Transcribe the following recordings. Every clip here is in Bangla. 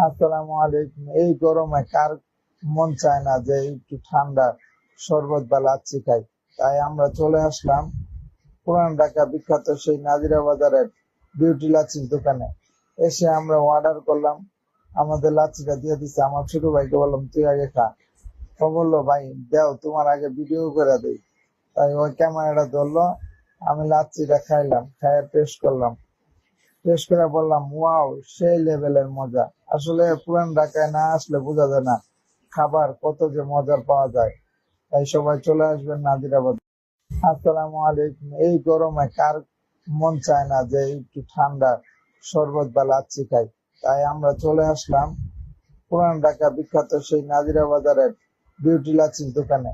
আসসালামু আলাইকুম। এই গরমে কার মন চায় না যে একটু ঠান্ডা শরবত বা লাচ্ছি খাই। তাই আমরা চলে আসলাম পুরান ঢাকা বিখ্যাত সেই নাজিরা বাজারের বিউটি লাচ্ছির দোকানে। এসে আমরা অর্ডার করলাম, আমাদের লাচ্ছিটা দিয়ে দিচ্ছে। আমার ছোট ভাইকে বললাম তুই আগে খা। ও বললো ভাই দাও তোমার আগে ভিডিও করে দিই। তাই ওই ক্যামেরাটা ধরলো, আমি লাচ্ছিটা খাইলাম, খাইয়ে টেস্ট করলাম। টেস্ট করে বললাম ওয়াও, সেই লেভেলের মজা। আসলে পুরান ঢাকায় না আসলে বোঝা যায় না খাবার কত যে মজার পাওয়া যায়। তাই সবাই চলে আসবেন নাজিরাবাদ। আসসালামু আলাইকুম। এই গরমে কার মন চায় না যে একটু ঠান্ডা শরবত বা লাচ্ছি খাই। তাই আমরা চলে আসলাম পুরান ঢাকা বিখ্যাত সেই নাজিরা বাজারের বিউটি লাচ্ছির দোকানে।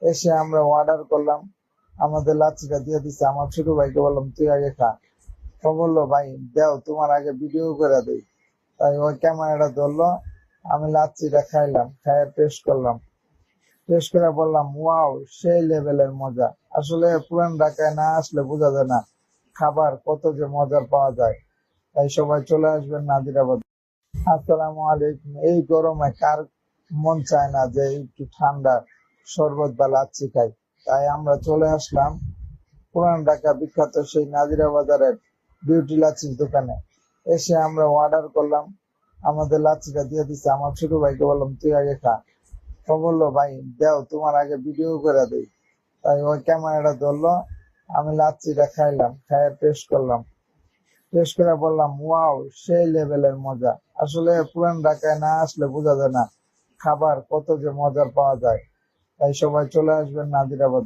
এসে আমরা অর্ডার করলাম, আমাদের লাচ্ছিটা দিয়ে দিচ্ছে। আমার ছোট ভাইকে বললাম তুই আগে খা। ও বললো ভাই দাও তোমার আগে ভিডিও করে দিই। তাই ওই ক্যামেরাটা ধরলো, আমি লাচ্ছিটা খাইলাম, খাইয়ে টেস্ট করলাম। টেস্ট করে বললাম ওয়াও, সেই লেভেলের মজা। আসলে পুরান ঢাকায় না আসলে বোঝা যায় না খাবার কত যে মজার পাওয়া যায়। তাই সবাই চলে আসবেন নাজিরাবাদ। আসসালামু আলাইকুম। এই গরমে কার মন চায় না যে একটু ঠান্ডা শরবত বা লাচ্ছি খাই। তাই আমরা চলে আসলাম পুরান ঢাকা বিখ্যাত সেই নাজিরা বাজারের বিউটি লাচ্ছির দোকানে। এসে আমরা অর্ডার করলাম, আমাদের লাচ্ছিটা দিয়ে দিচ্ছে। আমার ছোট ভাইকে বললাম তুই আগে খা। ও বললো ভাই দাও তোমার আগে ভিডিও করে দিই। তাই ওই ক্যামেরাটা ধরলো, আমি লাচ্ছিটা খাইলাম, খাইয়ে টেস্ট করলাম। টেস্ট করে বললাম ওয়াও, সেই লেভেলের মজা। আসলে পুরান ঢাকায় না আসলে বোঝা যায় না খাবার কত যে মজার পাওয়া যায়। তাই সবাই চলে আসবেন নাজিরাবাদ।